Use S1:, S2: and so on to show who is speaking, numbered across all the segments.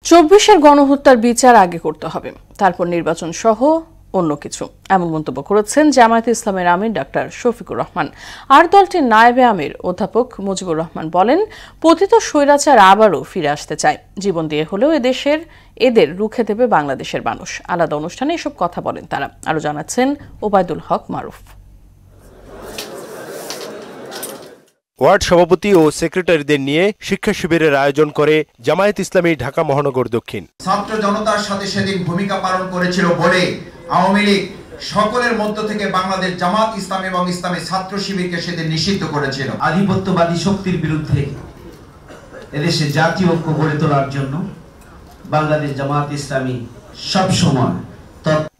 S1: ২৪-এর গণহত্যার বিচার আগে করতে হবে, তারপর নির্বাচন সহ অন্য কিছু, এমন মন্তব্য করেছেন জামায়াতে ইসলামের আমির ডাক্তার শফিকুর রহমান। আর দলটির নায়েবে আমির অধ্যাপক মুজিবুর রহমান বলেন, পতিত স্বৈরাচার আবারও ফিরে আসতে চায়। জীবন দিয়ে হলেও এদের রুখে দেবে বাংলাদেশের মানুষ। আলাদা অনুষ্ঠানে এসব কথা বলেন তারা। আরো জানাচ্ছেন ওবায়দুল হক মারুফ।
S2: ওয়ার্ড সভাপতি ও সেক্রেটারিদের নিয়ে শিক্ষা শিবিরের আয়োজন করে জামায়াত ইসলামী ঢাকা মহানগর দক্ষিণ।
S3: ছাত্র জনতার সাথে সেদিন ভূমিকা পালন করেছিল বলে আওয়ামী লীগ সকলের মধ্য থেকে বাংলাদেশ জামাত ইসলাম এবং ইসলামী ছাত্র শিবিরকে সেদিন নিষিদ্ধ করেছিল।
S4: আধিপত্যবাদী শক্তির বিরুদ্ধে এদেশে জাতীয় ঐক্য গড়ে তোলার জন্য বাংলাদেশ জামাত ইসলামী সবসময়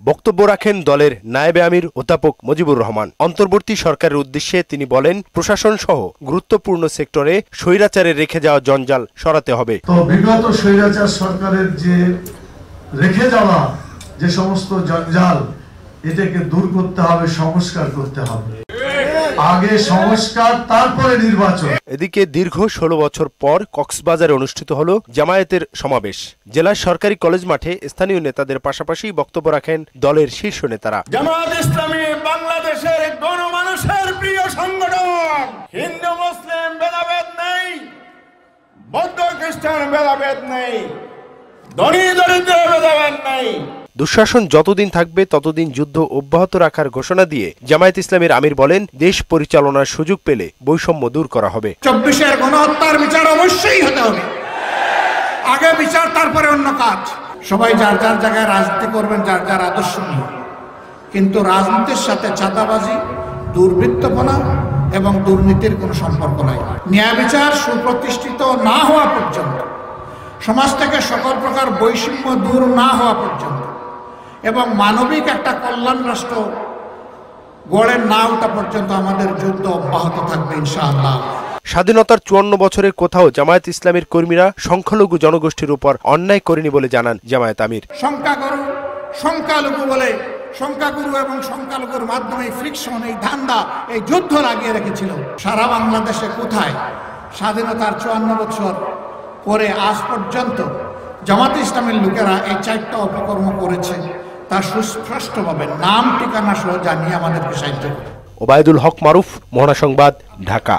S2: বক্তব্য রাখেন দলের নায়েবে আমির অধ্যাপক মুজিবুর রহমান। অন্তর্বর্তী সরকারের উদ্দেশ্যে তিনি বলেন, প্রশাসন সহ গুরুত্বপূর্ণ সেক্টরে স্বৈরাচারে রেখে যাওয়া জঞ্জাল সরাতে হবে।
S5: তো বিগত স্বৈরাচার সরকারের যে রেখে যাওয়া যে সমস্ত জঞ্জাল, এটাকে দূর করতে হবে, সংস্কার করতে হবে। আগে সংস্কার, তারপরে নির্বাচন।
S2: এদিকে দীর্ঘ ১৬ বছর পর কক্সবাজারে অনুষ্ঠিত হলো জামায়াতের সমাবেশ। জেলার সরকারি কলেজ মাঠে স্থানীয় নেতাদের পাশাপাশি বক্তব্য রাখেন দলের শীর্ষ নেতারা।
S6: জামায়াত ইসলামী বাংলাদেশের গণমানুষের প্রিয় সংগঠন। হিন্দু মুসলিম ভেদাভেদ নেই, বৌদ্ধ খ্রিস্টান ভেদাভেদ নেই, ধনী দরিদ্র ভেদাভেদ নেই।
S2: দুঃশাসন যতদিন থাকবে ততদিন যুদ্ধ অব্যাহত রাখার ঘোষণা দিয়ে জামায়াত ইসলামের আমির বলেন, দেশ পরিচালনার সুযোগ পেলে বৈষম্য দূর করা হবে।
S6: ২৪-এর গণহত্যার বিচার অবশ্যই হতে হবে। আগে বিচার, তারপরে অন্য কাজ। সবাই যার যার জায়গায় রাজনীতি করবেন, যার যার আদর্শ নিয়ে, কিন্তু রাজনীতির সাথে চাঁদাবাজি, দুর্বৃত্তপনা এবং দুর্নীতির কোনো সম্পর্ক নাই। ন্যায় বিচার সুপ্রতিষ্ঠিত না হওয়া পর্যন্ত, সমাজ থেকে সকল প্রকার বৈষম্য দূর না হওয়া পর্যন্ত এবং মানবিক একটা কল্যাণ রাষ্ট্র গড়ে না ওঠা পর্যন্ত আমাদের যুদ্ধ অব্যাহত থাকবে ইনশাআল্লাহ।
S2: স্বাধীনতার ৫৪ বছরের কোথাও জামায়াত ইসলামের কর্মীরা সংখ্যালঘু জনগোষ্ঠীর উপর অন্যায় করেনি বলে জানান জামায়াত আমির।
S6: সংখ্যাগুরু সংখ্যালঘু বলে সংখ্যাগুরু এবং সংখ্যালঘুর মাধ্যমে ফ্রিকশন, এই ধান্দা, এই যুদ্ধ লাগিয়ে রেখেছিল। সারা বাংলাদেশে কোথায় স্বাধীনতার ৫৪ বছর পরে আজ পর্যন্ত জামাত ইসলামের লোকেরা এই ৪টা অপকর্ম করেছে, তা সুস্পষ্টভাবে নাম ঠিকানা সহ জানিয়ে আমাদেরকে সাহায্য করে।
S2: ওবায়দুল হক মারুফ, মহানা সংবাদ, ঢাকা।